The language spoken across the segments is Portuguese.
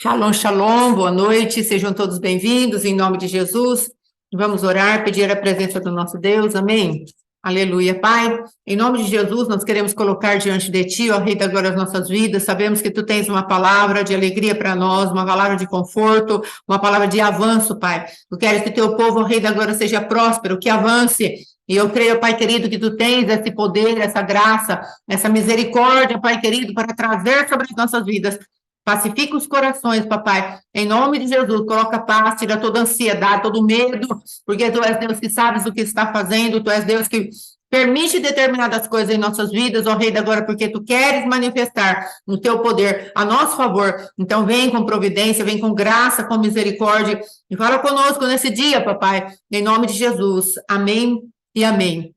Shalom, shalom, boa noite, sejam todos bem-vindos, em nome de Jesus. Vamos orar, pedir a presença do nosso Deus, amém? Aleluia, Pai. Em nome de Jesus, nós queremos colocar diante de Ti, ó Rei da Glória, as nossas vidas. Sabemos que Tu tens uma palavra de alegria para nós, uma palavra de conforto, uma palavra de avanço, Pai. Tu queres que Teu povo, ó Rei da Glória, seja próspero, que avance. E eu creio, Pai querido, que Tu tens esse poder, essa graça, essa misericórdia, Pai querido, para trazer sobre as nossas vidas. Pacifica os corações, papai. Em nome de Jesus, coloca paz, tira toda ansiedade, todo medo, porque tu és Deus que sabes o que está fazendo, tu és Deus que permite determinadas coisas em nossas vidas, ó Rei da Glória, porque tu queres manifestar o teu poder a nosso favor. Então, vem com providência, vem com graça, com misericórdia, e fala conosco nesse dia, papai, em nome de Jesus. Amém e amém.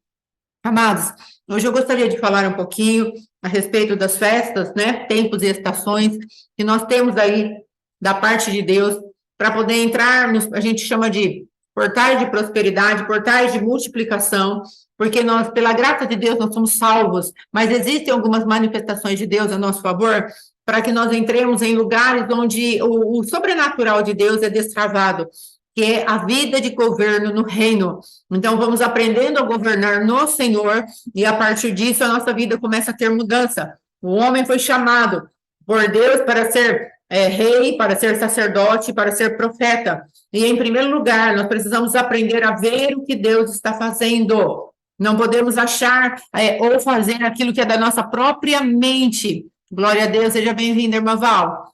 Amados, hoje eu gostaria de falar um pouquinho a respeito das festas, né, tempos e estações que nós temos aí da parte de Deus para poder entrar a gente chama de portais de prosperidade, portais de multiplicação, porque nós, pela graça de Deus, nós somos salvos, mas existem algumas manifestações de Deus a nosso favor para que nós entremos em lugares onde o sobrenatural de Deus é destravado, que é a vida de governo no reino. Então, vamos aprendendo a governar no Senhor, e a partir disso, a nossa vida começa a ter mudança. O homem foi chamado por Deus para ser rei, para ser sacerdote, para ser profeta. E, em primeiro lugar, nós precisamos aprender a ver o que Deus está fazendo. Não podemos achar ou fazer aquilo que é da nossa própria mente. Glória a Deus, seja bem-vinda, irmã Val.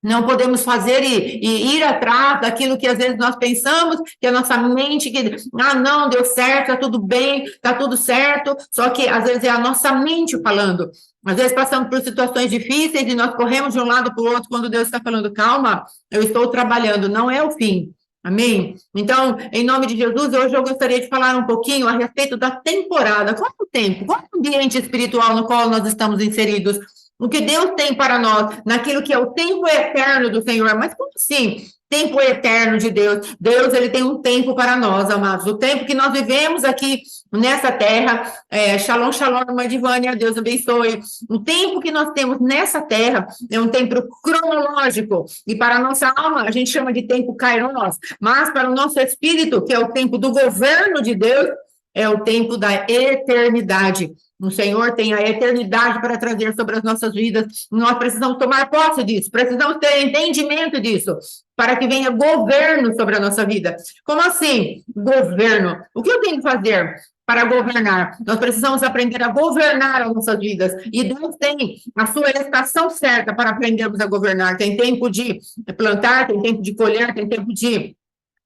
Não podemos fazer e ir atrás daquilo que às vezes nós pensamos, que a nossa mente, que, não, deu certo, está tudo bem, está tudo certo, só que às vezes é a nossa mente falando. Às vezes passamos por situações difíceis e nós corremos de um lado para o outro quando Deus está falando, calma, eu estou trabalhando, não é o fim. Amém? Então, em nome de Jesus, hoje eu gostaria de falar um pouquinho a respeito da temporada. Qual é o tempo? Qual é o ambiente espiritual no qual nós estamos inseridos? O que Deus tem para nós, naquilo que é o tempo eterno do Senhor. Mas como assim? Tempo eterno de Deus. Deus, ele tem um tempo para nós, amados. O tempo que nós vivemos aqui nessa terra. Shalom, shalom, irmã Divânia, Deus abençoe. O tempo que nós temos nessa terra é um tempo cronológico. E para a nossa alma, a gente chama de tempo kairos. Mas para o nosso espírito, que é o tempo do governo de Deus, é o tempo da eternidade. O Senhor tem a eternidade para trazer sobre as nossas vidas. Nós precisamos tomar posse disso, precisamos ter entendimento disso, para que venha governo sobre a nossa vida. Como assim, governo? O que eu tenho que fazer para governar? Nós precisamos aprender a governar as nossas vidas. E Deus tem a sua estação certa para aprendermos a governar. Tem tempo de plantar, tem tempo de colher, tem tempo de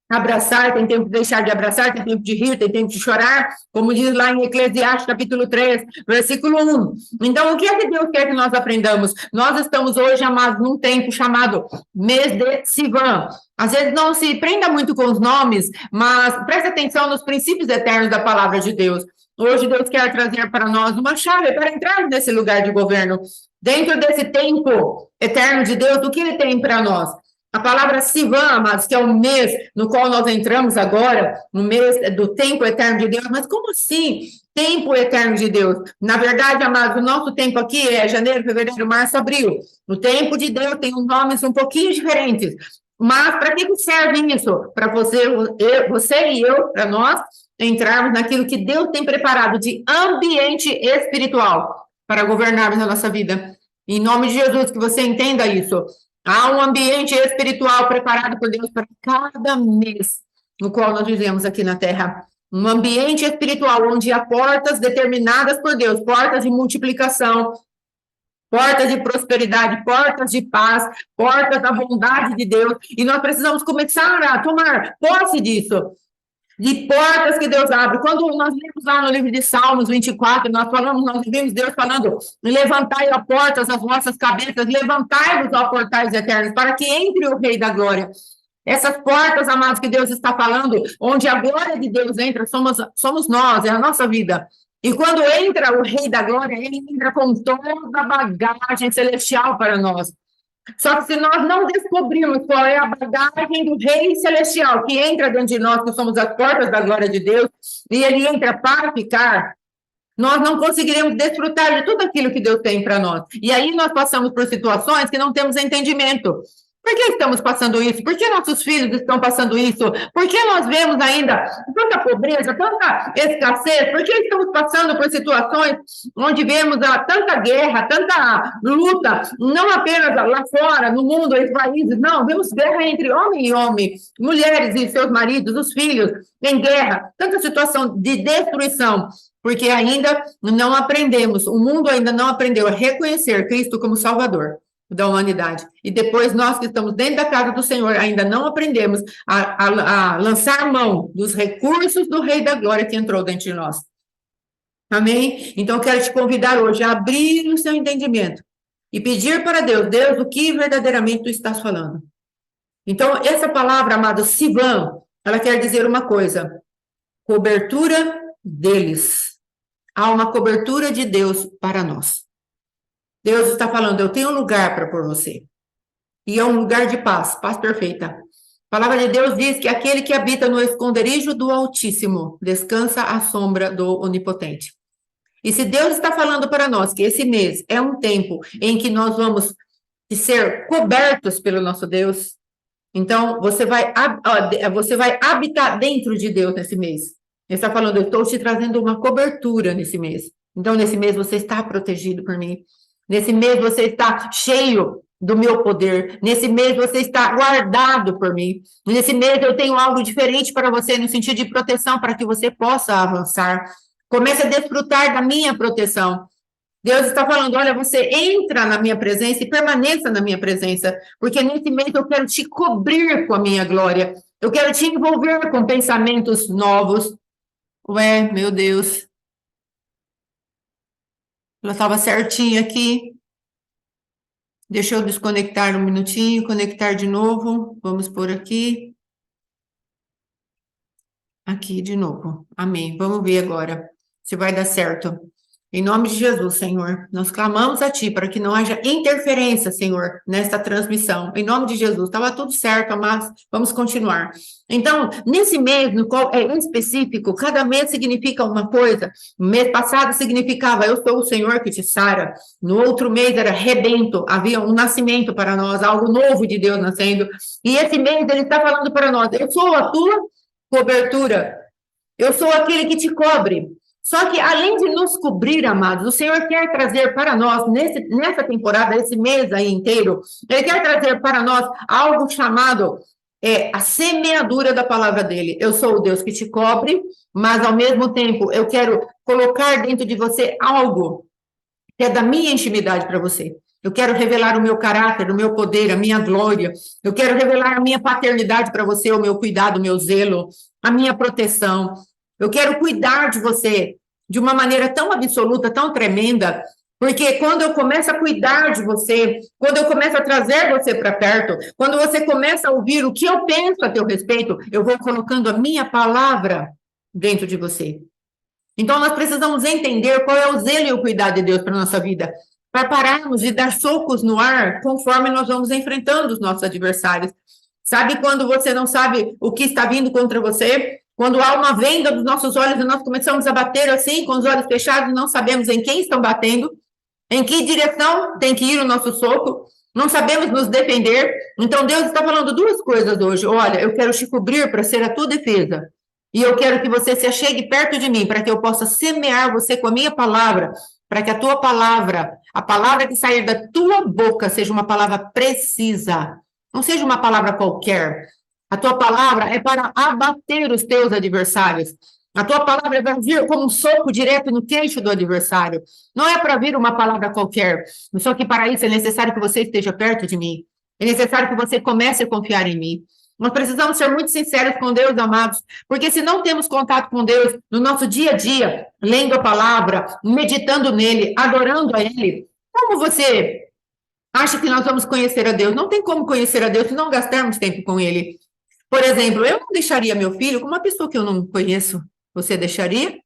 abraçar, tem tempo de deixar de abraçar, tem tempo de rir, tem tempo de chorar, como diz lá em Eclesiastes, capítulo 3, versículo 1. Então, o que é que Deus quer que nós aprendamos? Nós estamos hoje, amados, num tempo chamado mês de Sivan. Às vezes não se prenda muito com os nomes, mas preste atenção nos princípios eternos da palavra de Deus. Hoje Deus quer trazer para nós uma chave para entrar nesse lugar de governo. Dentro desse tempo eterno de Deus, o que Ele tem para nós? A palavra Sivan, amados, que é o mês no qual nós entramos agora, no mês do tempo eterno de Deus. Mas como assim, tempo eterno de Deus? Na verdade, amados, o nosso tempo aqui é janeiro, fevereiro, março, abril. O tempo de Deus tem uns nomes um pouquinho diferentes. Mas para que serve isso? Para você e eu, para nós, entrarmos naquilo que Deus tem preparado de ambiente espiritual para governarmos a nossa vida. Em nome de Jesus, que você entenda isso. Há um ambiente espiritual preparado por Deus para cada mês no qual nós vivemos aqui na Terra. Um ambiente espiritual onde há portas determinadas por Deus, portas de multiplicação, portas de prosperidade, portas de paz, portas da bondade de Deus. E nós precisamos começar a tomar posse disso. De portas que Deus abre. Quando nós lemos lá no livro de Salmos 24, nós vimos Deus falando, levantai a portas as vossas cabeças, levantai-vos, ó portais eternos, para que entre o Rei da Glória. Essas portas, amados, que Deus está falando, onde a glória de Deus entra, somos nós, é a nossa vida. E quando entra o Rei da Glória, ele entra com toda a bagagem celestial para nós. Só que se nós não descobrirmos qual é a bagagem do Rei Celestial que entra dentro de nós, que somos as portas da glória de Deus, e ele entra para ficar, nós não conseguiremos desfrutar de tudo aquilo que Deus tem para nós. E aí nós passamos por situações que não temos entendimento. Por que estamos passando isso? Por que nossos filhos estão passando isso? Por que nós vemos ainda tanta pobreza, tanta escassez? Por que estamos passando por situações onde vemos tanta guerra, tanta luta, não apenas lá fora, no mundo, entre países, não, vemos guerra entre homem e homem, mulheres e seus maridos, os filhos em guerra, tanta situação de destruição, porque ainda não aprendemos, o mundo ainda não aprendeu a reconhecer Cristo como Salvador da humanidade. E depois nós que estamos dentro da casa do Senhor ainda não aprendemos a lançar mão dos recursos do Rei da Glória que entrou dentro de nós. Amém? Então eu quero te convidar hoje a abrir o seu entendimento e pedir para Deus, Deus, o que verdadeiramente tu estás falando. Então essa palavra, amado, Sivan, ela quer dizer uma coisa: cobertura deles. Há uma cobertura de Deus para nós. Deus está falando, eu tenho um lugar para pôr você. E é um lugar de paz, paz perfeita. A palavra de Deus diz que aquele que habita no esconderijo do Altíssimo descansa à sombra do Onipotente. E se Deus está falando para nós que esse mês é um tempo em que nós vamos ser cobertos pelo nosso Deus, então você vai habitar dentro de Deus nesse mês. Ele está falando, eu estou te trazendo uma cobertura nesse mês. Então, nesse mês você está protegido por mim. Nesse mês você está cheio do meu poder. Nesse mês você está guardado por mim. Nesse mês eu tenho algo diferente para você no sentido de proteção para que você possa avançar. Comece a desfrutar da minha proteção. Deus está falando, olha, você entra na minha presença e permaneça na minha presença, porque nesse mês eu quero te cobrir com a minha glória. Eu quero te envolver com pensamentos novos. Ué, meu Deus. Ela estava certinha aqui. Deixa eu desconectar um minutinho, conectar de novo. Vamos por aqui. Aqui de novo. Amém. Vamos ver agora se vai dar certo. Em nome de Jesus, Senhor, nós clamamos a Ti para que não haja interferência, Senhor, nesta transmissão. Em nome de Jesus, estava tudo certo, mas vamos continuar. Então, nesse mês, no qual é específico, cada mês significa uma coisa. No mês passado significava, eu sou o Senhor que te sara. No outro mês era rebento, havia um nascimento para nós, algo novo de Deus nascendo. E esse mês ele está falando para nós, eu sou a tua cobertura. Eu sou aquele que te cobre. Só que, além de nos cobrir, amados, o Senhor quer trazer para nós, nessa temporada, esse mês aí inteiro, Ele quer trazer para nós algo chamado a semeadura da palavra dEle. Eu sou o Deus que te cobre, mas, ao mesmo tempo, eu quero colocar dentro de você algo que é da minha intimidade para você. Eu quero revelar o meu caráter, o meu poder, a minha glória. Eu quero revelar a minha paternidade para você, o meu cuidado, o meu zelo, a minha proteção. Eu quero cuidar de você de uma maneira tão absoluta, tão tremenda, porque quando eu começo a cuidar de você, quando eu começo a trazer você para perto, quando você começa a ouvir o que eu penso a teu respeito, eu vou colocando a minha palavra dentro de você. Então, nós precisamos entender qual é o zelo e o cuidado de Deus para a nossa vida, para pararmos de dar socos no ar conforme nós vamos enfrentando os nossos adversários. Sabe quando você não sabe o que está vindo contra você? Quando há uma venda dos nossos olhos e nós começamos a bater assim, com os olhos fechados, não sabemos em quem estão batendo, em que direção tem que ir o nosso soco, não sabemos nos defender. Então, Deus está falando duas coisas hoje. Olha, eu quero te cobrir para ser a tua defesa. E eu quero que você se achegue perto de mim, para que eu possa semear você com a minha palavra, para que a tua palavra, a palavra que sair da tua boca, seja uma palavra precisa, não seja uma palavra qualquer. A tua palavra é para abater os teus adversários. A tua palavra vai vir como um soco direto no queixo do adversário. Não é para vir uma palavra qualquer. Só que para isso é necessário que você esteja perto de mim. É necessário que você comece a confiar em mim. Nós precisamos ser muito sinceros com Deus, amados, porque se não temos contato com Deus no nosso dia a dia, lendo a palavra, meditando nele, adorando a Ele, como você acha que nós vamos conhecer a Deus? Não tem como conhecer a Deus se não gastarmos tempo com Ele. Por exemplo, eu não deixaria meu filho com uma pessoa que eu não conheço. Você deixaria?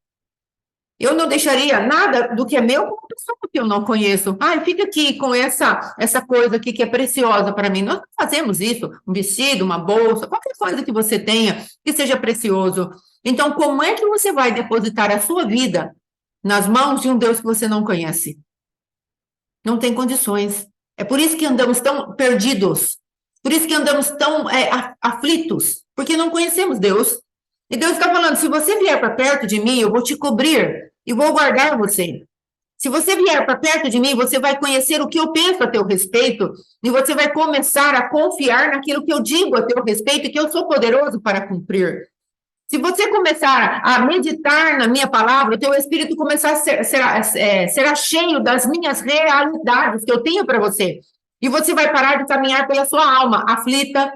Eu não deixaria nada do que é meu com uma pessoa que eu não conheço. Ah, fica aqui com essa coisa aqui que é preciosa para mim. Nós não fazemos isso. Um vestido, uma bolsa, qualquer coisa que você tenha que seja precioso. Então, como é que você vai depositar a sua vida nas mãos de um Deus que você não conhece? Não tem condições. É por isso que andamos tão perdidos. Por isso que andamos tão aflitos, porque não conhecemos Deus. E Deus está falando, se você vier para perto de mim, eu vou te cobrir e vou guardar você. Se você vier para perto de mim, você vai conhecer o que eu penso a teu respeito e você vai começar a confiar naquilo que eu digo a teu respeito e que eu sou poderoso para cumprir. Se você começar a meditar na minha palavra, o teu espírito começar será cheio das minhas realidades que eu tenho para você. E você vai parar de caminhar pela sua alma aflita,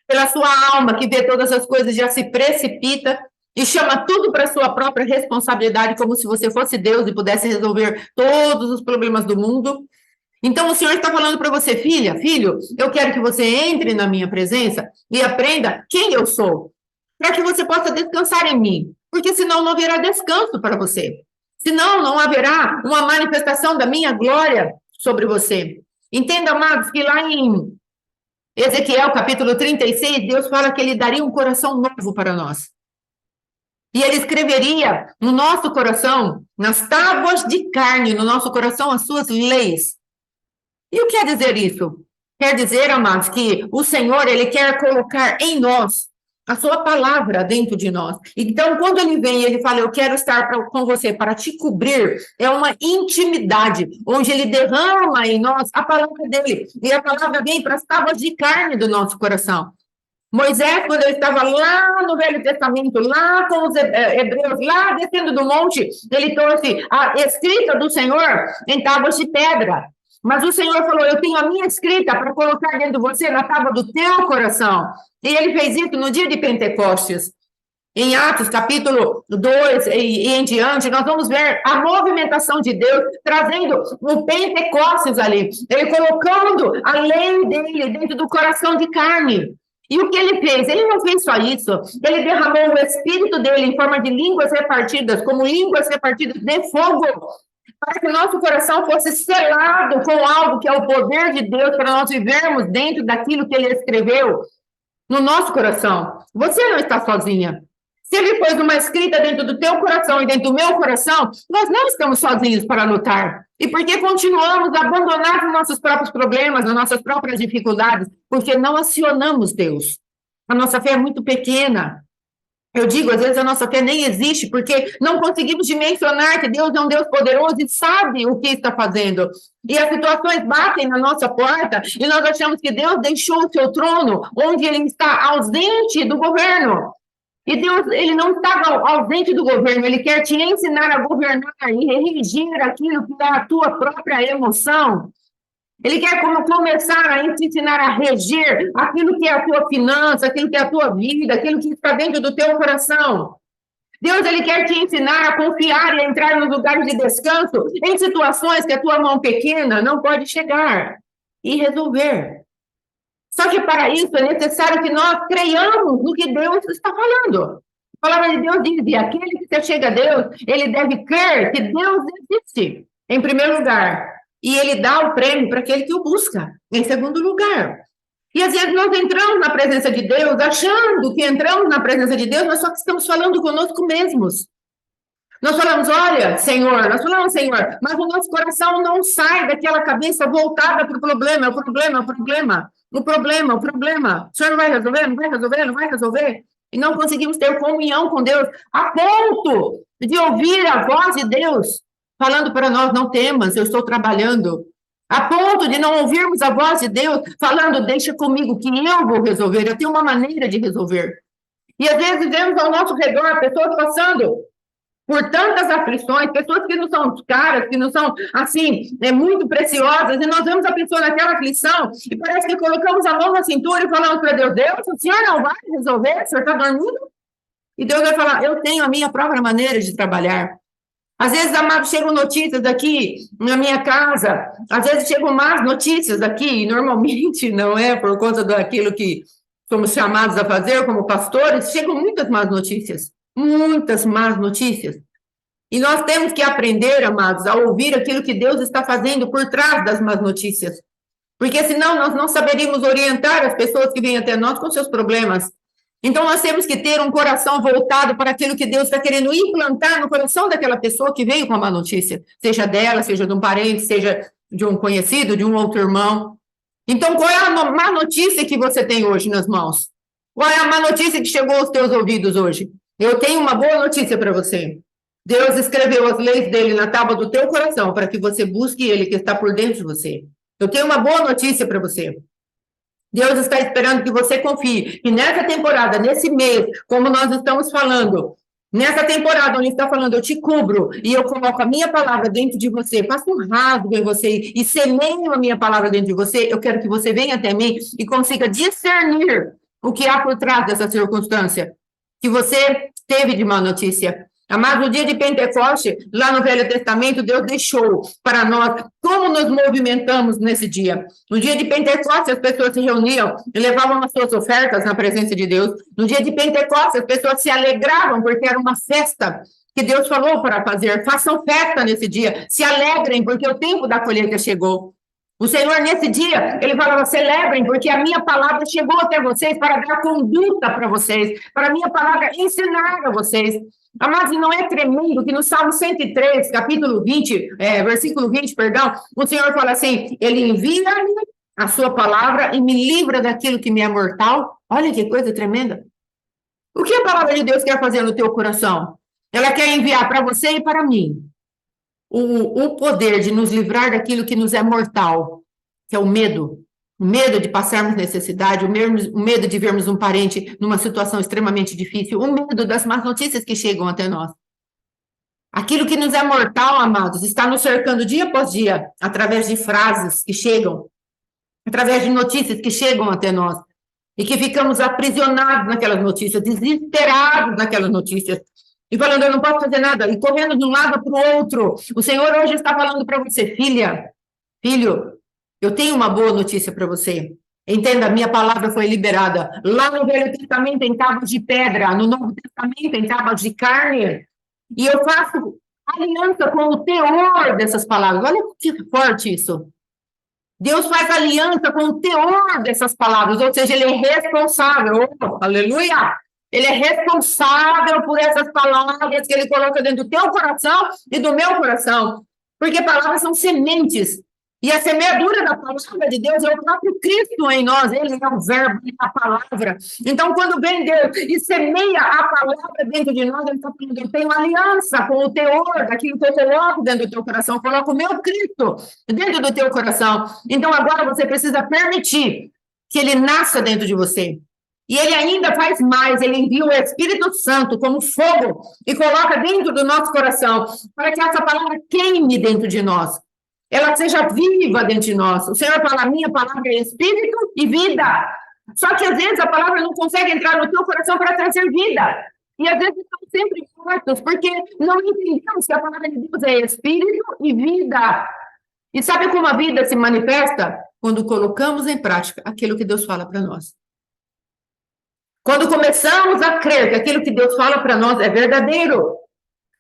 pela sua alma que vê todas as coisas, já se precipita e chama tudo para sua própria responsabilidade, como se você fosse Deus e pudesse resolver todos os problemas do mundo. Então, o Senhor está falando para você, filha, filho, eu quero que você entre na minha presença e aprenda quem eu sou, para que você possa descansar em mim, porque senão não haverá descanso para você. Senão não haverá uma manifestação da minha glória sobre você. Entenda, amados, que lá em Ezequiel, capítulo 36, Deus fala que ele daria um coração novo para nós. E ele escreveria no nosso coração, nas tábuas de carne, no nosso coração, as suas leis. E o que quer dizer isso? Quer dizer, amados, que o Senhor, ele quer colocar em nós a sua palavra dentro de nós. Então, quando ele vem e ele fala, eu quero estar com você para te cobrir, é uma intimidade, onde ele derrama em nós a palavra dele. E a palavra vem para as tábuas de carne do nosso coração. Moisés, quando ele estava lá no Velho Testamento, lá com os hebreus, lá descendo do monte, ele trouxe a escrita do Senhor em tábuas de pedra. Mas o Senhor falou, eu tenho a minha escrita para colocar dentro de você na tábua do teu coração. E ele fez isso no dia de Pentecostes. Em Atos, capítulo 2 e em diante, nós vamos ver a movimentação de Deus trazendo o Pentecostes ali. Ele colocando a lei dele dentro do coração de carne. E o que ele fez? Ele não fez só isso. Ele derramou o Espírito dele em forma de línguas repartidas, como línguas repartidas de fogo, para que o nosso coração fosse selado com algo que é o poder de Deus, para nós vivermos dentro daquilo que ele escreveu no nosso coração. Você não está sozinha. Se ele pôs uma escrita dentro do teu coração e dentro do meu coração, nós não estamos sozinhos para lutar. E porque continuamos a abandonar os nossos próprios problemas, as nossas próprias dificuldades? Porque não acionamos Deus. A nossa fé é muito pequena. Eu digo, às vezes a nossa fé nem existe, porque não conseguimos dimensionar que Deus é um Deus poderoso e sabe o que está fazendo. E as situações batem na nossa porta e nós achamos que Deus deixou o seu trono onde ele está ausente do governo. E Deus, ele não está ausente do governo, ele quer te ensinar a governar e redigir aquilo que é a tua própria emoção. Ele quer começar a te ensinar a reger aquilo que é a tua finança, aquilo que é a tua vida, aquilo que está dentro do teu coração. Deus, ele quer te ensinar a confiar e a entrar nos lugares de descanso em situações que a tua mão pequena não pode chegar e resolver. Só que para isso é necessário que nós creiamos no que Deus está falando. A palavra de Deus diz, e aquele que se chega a Deus, ele deve crer que Deus existe, em primeiro lugar. E ele dá o prêmio para aquele que o busca, em segundo lugar. E às vezes nós entramos na presença de Deus, achando que entramos na presença de Deus, mas só que estamos falando conosco mesmos. Nós falamos, olha, Senhor, nós falamos, Senhor, mas o nosso coração não sai daquela cabeça voltada para o problema, o problema, o problema. O problema, o problema. O Senhor não vai resolver, não vai resolver, não vai resolver. E não conseguimos ter comunhão com Deus a ponto de ouvir a voz de Deus falando para nós, não temas, eu estou trabalhando. A ponto de não ouvirmos a voz de Deus falando, deixa comigo que eu vou resolver, eu tenho uma maneira de resolver. E às vezes vemos ao nosso redor pessoas passando por tantas aflições, pessoas que não são caras, que não são, assim, muito preciosas, e nós vemos a pessoa naquela aflição, e parece que colocamos a mão na cintura e falamos para Deus, Deus, o Senhor não vai resolver, o Senhor está dormindo? E Deus vai falar, eu tenho a minha própria maneira de trabalhar. Às vezes, amados, chegam notícias aqui na minha casa, às vezes chegam más notícias aqui, e normalmente não é por conta daquilo que somos chamados a fazer como pastores, chegam muitas más notícias. Muitas más notícias. E nós temos que aprender, amados, a ouvir aquilo que Deus está fazendo por trás das más notícias. Porque senão nós não saberíamos orientar as pessoas que vêm até nós com seus problemas. Então nós temos que ter um coração voltado para aquilo que Deus está querendo implantar no coração daquela pessoa que veio com a má notícia. Seja dela, seja de um parente, seja de um conhecido, de um outro irmão. Então, qual é a má notícia que você tem hoje nas mãos? Qual é a má notícia que chegou aos teus ouvidos hoje? Eu tenho uma boa notícia para você. Deus escreveu as leis dele na tábua do teu coração para que você busque ele que está por dentro de você. Eu tenho uma boa notícia para você. Deus está esperando que você confie. E nessa temporada, nesse mês, como nós estamos falando, nessa temporada onde está falando, eu te cubro e eu coloco a minha palavra dentro de você, faço um rasgo em você e semeio a minha palavra dentro de você, eu quero que você venha até mim e consiga discernir o que há por trás dessa circunstância que você teve de má notícia. Amado, no dia de Pentecoste, lá no Velho Testamento, Deus deixou para nós como nos movimentamos nesse dia. No dia de Pentecoste, as pessoas se reuniam e levavam as suas ofertas na presença de Deus. No dia de Pentecoste, as pessoas se alegravam porque era uma festa que Deus falou para fazer. Façam festa nesse dia, se alegrem porque o tempo da colheita chegou. O Senhor, nesse dia, ele falava, celebrem, porque a minha palavra chegou até vocês para dar conduta para vocês, para a minha palavra ensinar a vocês. Mas não é tremendo que no Salmo 103, capítulo 20, versículo 20, perdão, o Senhor fala assim, ele envia-me a sua palavra e me livra daquilo que me é mortal. Olha que coisa tremenda. O que a palavra de Deus quer fazer no teu coração? Ela quer enviar para você e para mim o poder de nos livrar daquilo que nos é mortal, que é o medo de passarmos necessidade, o medo de vermos um parente numa situação extremamente difícil, o medo das más notícias que chegam até nós. Aquilo que nos é mortal, amados, está nos cercando dia após dia, através de frases que chegam, através de notícias que chegam até nós, e que ficamos aprisionados naquelas notícias, desesperados naquelas notícias, e falando, eu não posso fazer nada, e correndo de um lado para o outro. O Senhor hoje está falando para você, filha, filho, eu tenho uma boa notícia para você. Entenda, a minha palavra foi liberada. Lá no Velho Testamento, em tábuas de pedra, no Novo Testamento, em tábuas de carne. E eu faço aliança com o teor dessas palavras. Olha que forte isso. Deus faz aliança com o teor dessas palavras, ou seja, ele é responsável. Oh, aleluia! Ele é responsável por essas palavras que ele coloca dentro do teu coração e do meu coração. Porque palavras são sementes. E a semeadura da palavra de Deus é o próprio Cristo em nós. Ele é o verbo, a palavra. Então, quando vem Deus e semeia a palavra dentro de nós, ele está falando, eu tenho aliança com o teor daquilo que eu coloco dentro do teu coração. Eu coloco o meu Cristo dentro do teu coração. Então, agora você precisa permitir que ele nasça dentro de você. E ele ainda faz mais, ele envia o Espírito Santo como fogo e coloca dentro do nosso coração, para que essa palavra queime dentro de nós, ela seja viva dentro de nós. O Senhor fala, minha palavra é Espírito e vida. Só que às vezes a palavra não consegue entrar no teu coração para trazer vida. E às vezes estamos sempre mortos, porque não entendemos que a palavra de Deus é Espírito e vida. E sabe como a vida se manifesta? Quando colocamos em prática aquilo que Deus fala para nós. Quando começamos a crer que aquilo que Deus fala para nós é verdadeiro.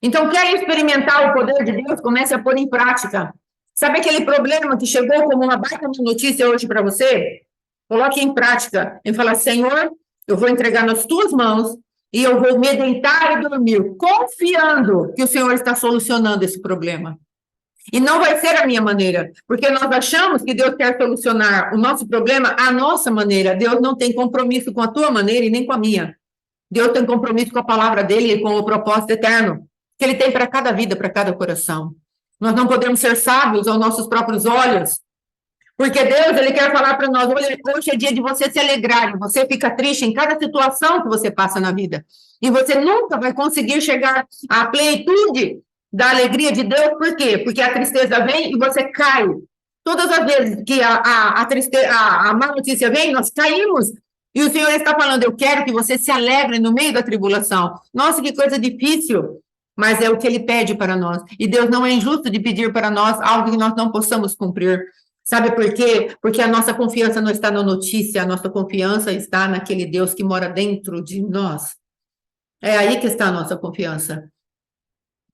Então, quer experimentar o poder de Deus? Comece a pôr em prática. Sabe aquele problema que chegou como uma baita notícia hoje para você? Coloque em prática. E fala, Senhor, eu vou entregar nas tuas mãos e eu vou me deitar e dormir, confiando que o Senhor está solucionando esse problema. E não vai ser a minha maneira, porque nós achamos que Deus quer solucionar o nosso problema à nossa maneira. Deus não tem compromisso com a tua maneira e nem com a minha. Deus tem compromisso com a palavra dele e com o propósito eterno que ele tem para cada vida, para cada coração. Nós não podemos ser sábios aos nossos próprios olhos, porque Deus, ele quer falar para nós, hoje é dia de você se alegrar, você fica triste em cada situação que você passa na vida, e você nunca vai conseguir chegar à plenitude da alegria de Deus. Por quê? Porque a tristeza vem e você cai. Todas as vezes que a má notícia vem, nós caímos. E o Senhor está falando, eu quero que você se alegre no meio da tribulação. Nossa, que coisa difícil. Mas é o que ele pede para nós. E Deus não é injusto de pedir para nós algo que nós não possamos cumprir. Sabe por quê? Porque a nossa confiança não está na notícia, a nossa confiança está naquele Deus que mora dentro de nós. É aí que está a nossa confiança.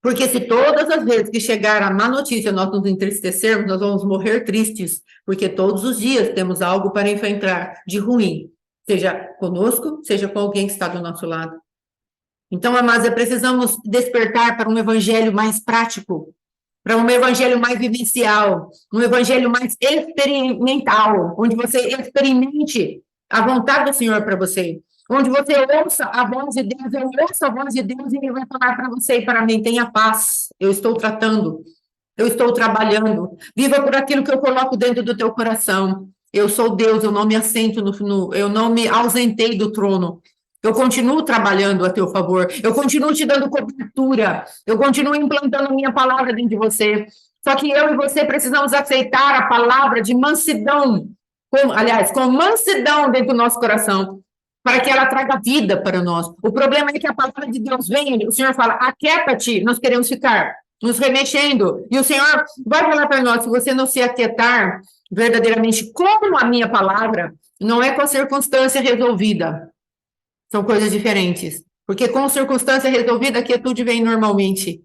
Porque se todas as vezes que chegar a má notícia nós nos entristecermos, nós vamos morrer tristes, porque todos os dias temos algo para enfrentar de ruim, seja conosco, seja com alguém que está do nosso lado. Então, amados, precisamos despertar para um evangelho mais prático, para um evangelho mais vivencial, um evangelho mais experimental, onde você experimente a vontade do Senhor para você, onde você ouça a voz de Deus, eu ouço a voz de Deus e Ele vai falar para você e para mim, tenha paz, eu estou tratando, eu estou trabalhando, viva por aquilo que eu coloco dentro do teu coração. Eu sou Deus, eu não me assento eu não me ausentei do trono. Eu continuo trabalhando a teu favor, eu continuo te dando cobertura, eu continuo implantando minha palavra dentro de você. Só que eu e você precisamos aceitar a palavra de mansidão, com mansidão dentro do nosso coração, para que ela traga vida para nós. O problema é que a palavra de Deus vem, o Senhor fala, aquieta-te, nós queremos ficar nos remexendo. E o Senhor vai falar para nós, se você não se aquietar verdadeiramente com a minha palavra, não é com a circunstância resolvida. São coisas diferentes. Porque com circunstância resolvida, a quietude vem normalmente.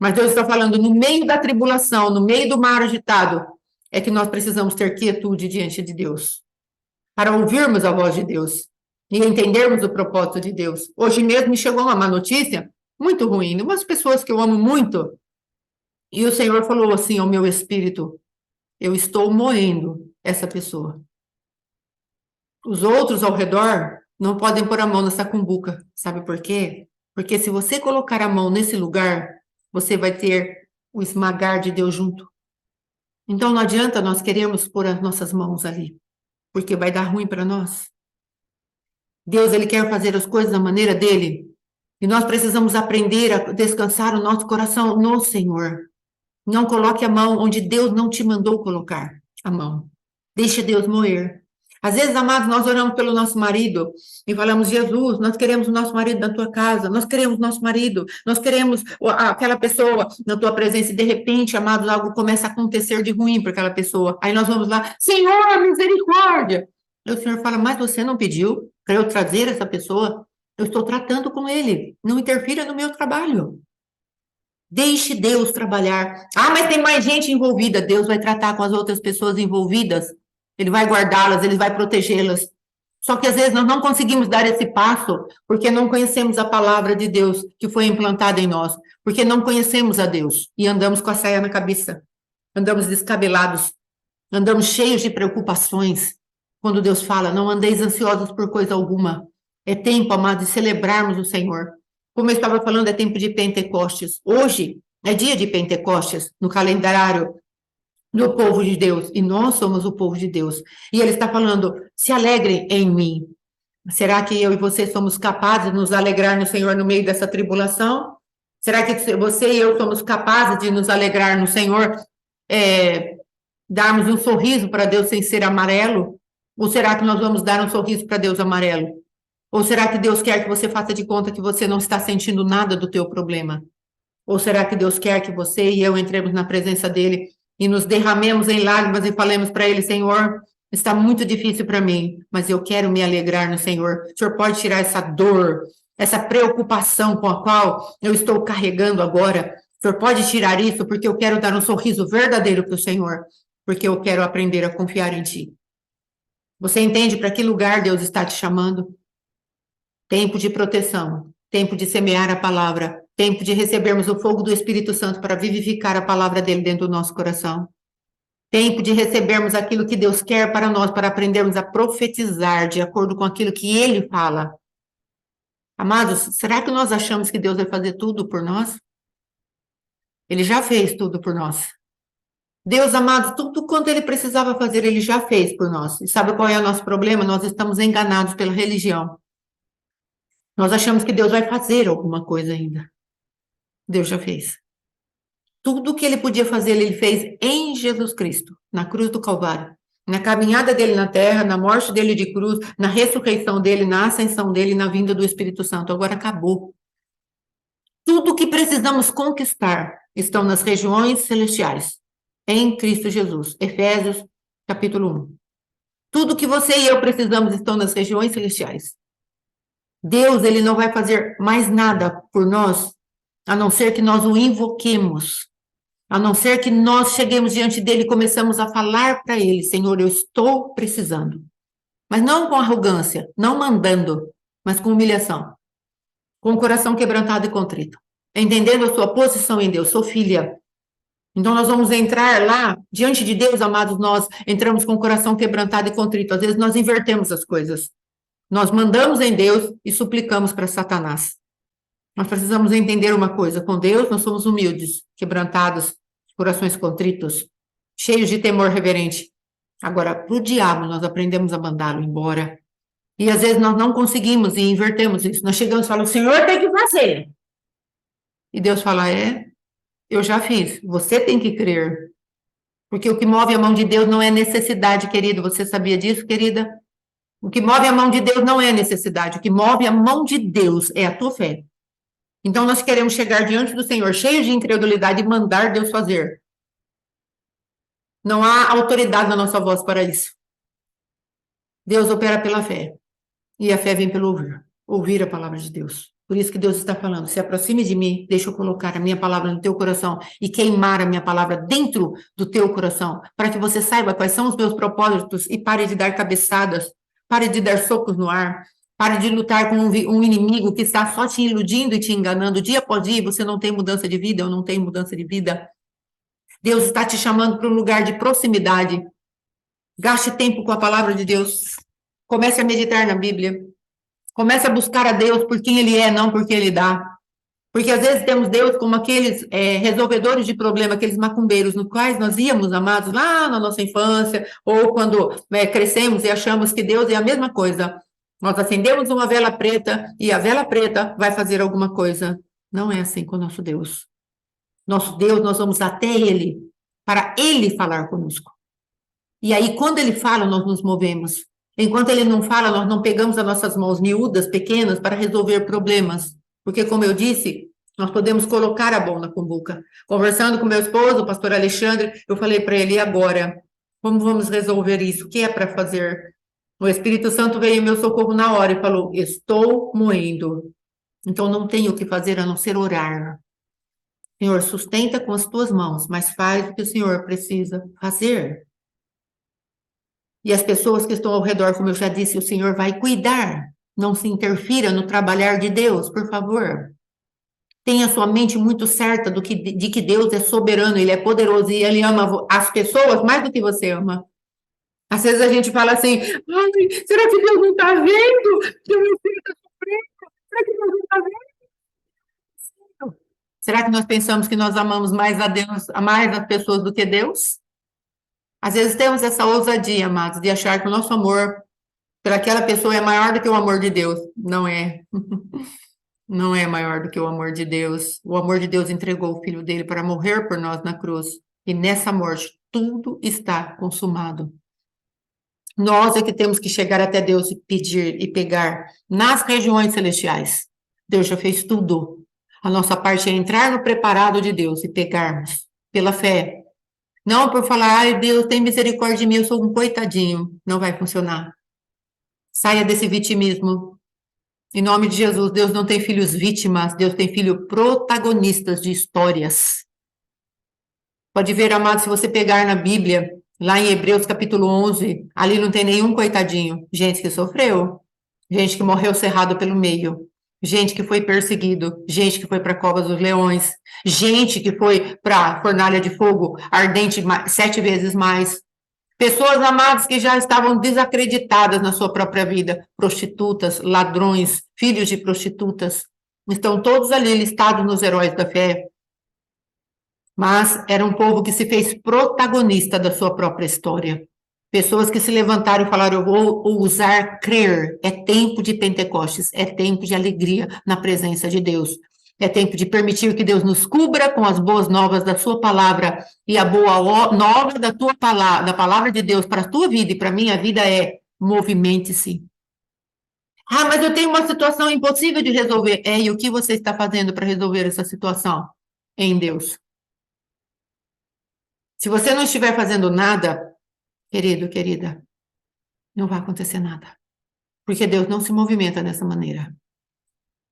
Mas Deus está falando, no meio da tribulação, no meio do mar agitado, é que nós precisamos ter quietude diante de Deus. Para ouvirmos a voz de Deus e entendermos o propósito de Deus. Hoje mesmo me chegou uma má notícia muito ruim, de umas pessoas que eu amo muito. E o Senhor falou assim ao meu espírito, eu estou moendo essa pessoa. Os outros ao redor não podem pôr a mão nessa cumbuca. Sabe por quê? Porque se você colocar a mão nesse lugar, você vai ter o esmagar de Deus junto. Então não adianta nós queremos pôr as nossas mãos ali, porque vai dar ruim para nós. Deus, Ele quer fazer as coisas da maneira dele. E nós precisamos aprender a descansar o nosso coração no Senhor. Não coloque a mão onde Deus não te mandou colocar a mão. Deixe Deus moer. Às vezes, amados, nós oramos pelo nosso marido e falamos, Jesus, nós queremos o nosso marido na tua casa, nós queremos o nosso marido, nós queremos aquela pessoa na tua presença e de repente, amados, algo começa a acontecer de ruim para aquela pessoa. Aí nós vamos lá, Senhor, misericórdia! E o Senhor fala, mas você não pediu para eu trazer essa pessoa? Eu estou tratando com ele, não interfira no meu trabalho. Deixe Deus trabalhar. Ah, mas tem mais gente envolvida. Deus vai tratar com as outras pessoas envolvidas. Ele vai guardá-las, ele vai protegê-las. Só que às vezes nós não conseguimos dar esse passo porque não conhecemos a palavra de Deus que foi implantada em nós. Porque não conhecemos a Deus e andamos com a saia na cabeça. Andamos descabelados. Andamos cheios de preocupações. Quando Deus fala, não andeis ansiosos por coisa alguma. É tempo, amados, de celebrarmos o Senhor. Como eu estava falando, é tempo de Pentecostes. Hoje é dia de Pentecostes no calendário do povo de Deus. E nós somos o povo de Deus. E ele está falando, se alegrem em mim. Será que eu e você somos capazes de nos alegrar no Senhor no meio dessa tribulação? Será que você e eu somos capazes de nos alegrar no Senhor? Darmos um sorriso para Deus sem ser amarelo? Ou será que nós vamos dar um sorriso para Deus amarelo? Ou será que Deus quer que você faça de conta que você não está sentindo nada do teu problema? Ou será que Deus quer que você e eu entremos na presença dele e nos derramemos em lágrimas e falemos para ele, Senhor, está muito difícil para mim, mas eu quero me alegrar no Senhor. O Senhor pode tirar essa dor, essa preocupação com a qual eu estou carregando agora. O Senhor pode tirar isso porque eu quero dar um sorriso verdadeiro para o Senhor, porque eu quero aprender a confiar em ti. Você entende para que lugar Deus está te chamando? Tempo de proteção, tempo de semear a palavra, tempo de recebermos o fogo do Espírito Santo para vivificar a palavra dele dentro do nosso coração. Tempo de recebermos aquilo que Deus quer para nós, para aprendermos a profetizar de acordo com aquilo que ele fala. Amados, será que nós achamos que Deus vai fazer tudo por nós? Ele já fez tudo por nós. Deus, amado, tudo quanto ele precisava fazer, ele já fez por nós. E sabe qual é o nosso problema? Nós estamos enganados pela religião. Nós achamos que Deus vai fazer alguma coisa ainda. Deus já fez. Tudo o que ele podia fazer, ele fez em Jesus Cristo, na cruz do Calvário. Na caminhada dele na terra, na morte dele de cruz, na ressurreição dele, na ascensão dele, na vinda do Espírito Santo. Agora acabou. Tudo o que precisamos conquistar estão nas regiões celestiais, em Cristo Jesus. Efésios, capítulo 1. Tudo que você e eu precisamos estão nas regiões celestiais. Deus, ele não vai fazer mais nada por nós, a não ser que nós o invoquemos, a não ser que nós cheguemos diante dele e começamos a falar para ele, Senhor, eu estou precisando. Mas não com arrogância, não mandando, mas com humilhação, com o coração quebrantado e contrito, entendendo a sua posição em Deus. Sou filha, Então, nós vamos entrar lá, diante de Deus, amados, nós entramos com o coração quebrantado e contrito. Às vezes, nós invertemos as coisas. Nós mandamos em Deus e suplicamos para Satanás. Nós precisamos entender uma coisa: com Deus, nós somos humildes, quebrantados, corações contritos, cheios de temor reverente. Agora, para o diabo, nós aprendemos a mandá-lo embora. E às vezes nós não conseguimos e invertemos isso. Nós chegamos e falamos: o Senhor tem que fazer. E Deus fala: eu já fiz, você tem que crer. Porque o que move a mão de Deus não é necessidade, querido. Você sabia disso, querida? O que move a mão de Deus não é necessidade. O que move a mão de Deus é a tua fé. Então nós queremos chegar diante do Senhor cheios de incredulidade e mandar Deus fazer. Não há autoridade na nossa voz para isso. Deus opera pela fé. E a fé vem pelo ouvir. Ouvir a palavra de Deus. Por isso que Deus está falando: se aproxime de mim, deixa eu colocar a minha palavra no teu coração e queimar a minha palavra dentro do teu coração, para que você saiba quais são os meus propósitos e pare de dar cabeçadas, pare de dar socos no ar, pare de lutar com um inimigo que está só te iludindo e te enganando dia após dia. Você não tem mudança de vida, eu não tenho mudança de vida. Deus está te chamando para um lugar de proximidade. Gaste tempo com a palavra de Deus. Comece a meditar na Bíblia. Comece a buscar a Deus por quem Ele é, não por quem Ele dá. Porque às vezes temos Deus como aqueles resolvedores de problema, aqueles macumbeiros, nos quais nós íamos, amados, lá na nossa infância, ou quando crescemos e achamos que Deus é a mesma coisa. Nós acendemos uma vela preta e a vela preta vai fazer alguma coisa. Não é assim com o nosso Deus. Nosso Deus, nós vamos até Ele, para Ele falar conosco. E aí, quando Ele fala, nós nos movemos. Enquanto Ele não fala, nós não pegamos as nossas mãos miúdas, pequenas, para resolver problemas. Porque, como eu disse, nós podemos colocar a mão na cumbuca. Conversando com meu esposo, o pastor Alexandre, eu falei para ele: e agora? Como vamos resolver isso? O que é para fazer? O Espírito Santo veio em meu socorro na hora e falou: estou moendo. Então, não tenho o que fazer a não ser orar. Senhor, sustenta com as tuas mãos, mas faz o que o Senhor precisa fazer. E as pessoas que estão ao redor, como eu já disse, o Senhor vai cuidar. Não se interfira no trabalhar de Deus, por favor. Tenha sua mente muito certa de que Deus é soberano, Ele é poderoso e Ele ama as pessoas mais do que você ama. Às vezes a gente fala assim: ai, será que Deus não está vendo que o meu filho está sofrendo? Será que Deus não está vendo? Será que nós pensamos que nós amamos mais a Deus, mais as pessoas do que Deus? Às vezes temos essa ousadia, amados, de achar que o nosso amor por aquela pessoa é maior do que o amor de Deus. Não é. Não é maior do que o amor de Deus. O amor de Deus entregou o Filho dele para morrer por nós na cruz. E nessa morte, tudo está consumado. Nós é que temos que chegar até Deus e pedir e pegar nas regiões celestiais. Deus já fez tudo. A nossa parte é entrar no preparado de Deus e pegarmos pela fé. Não por falar: ai, Deus, tem misericórdia de mim, eu sou um coitadinho. Não vai funcionar. Saia desse vitimismo. Em nome de Jesus, Deus não tem filhos vítimas, Deus tem filhos protagonistas de histórias. Pode ver, amado, se você pegar na Bíblia, lá em Hebreus capítulo 11, ali não tem nenhum coitadinho. Gente que sofreu, gente que morreu cerrado pelo meio, gente que foi perseguido, gente que foi para a cova dos leões, gente que foi para a fornalha de fogo ardente 7 vezes mais. Pessoas amadas que já estavam desacreditadas na sua própria vida, prostitutas, ladrões, filhos de prostitutas, estão todos ali listados nos heróis da fé. Mas era um povo que se fez protagonista da sua própria história. Pessoas que se levantaram e falaram: eu vou ousar crer. É tempo de Pentecostes, é tempo de alegria na presença de Deus. É tempo de permitir que Deus nos cubra com as boas novas da sua palavra. E a boa nova da tua palavra, da palavra de Deus para a tua vida e para a minha vida é: movimente-se. Ah, mas eu tenho uma situação impossível de resolver. E o que você está fazendo para resolver essa situação? Em Deus. Se você não estiver fazendo nada, querido, querida, não vai acontecer nada. Porque Deus não se movimenta dessa maneira.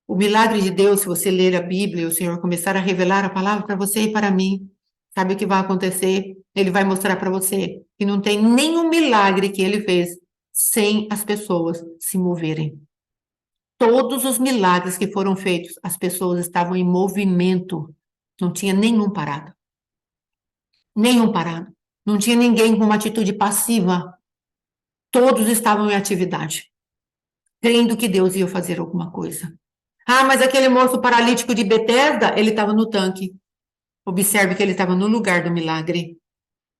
O milagre de Deus, se você ler a Bíblia e o Senhor começar a revelar a palavra para você e para mim, sabe o que vai acontecer? Ele vai mostrar para você que não tem nenhum milagre que ele fez sem as pessoas se moverem. Todos os milagres que foram feitos, as pessoas estavam em movimento. Não tinha nenhum parado. Nenhum parado. Não tinha ninguém com uma atitude passiva. Todos estavam em atividade, crendo que Deus ia fazer alguma coisa. Ah, mas aquele moço paralítico de Betesda, ele estava no tanque. Observe que ele estava no lugar do milagre.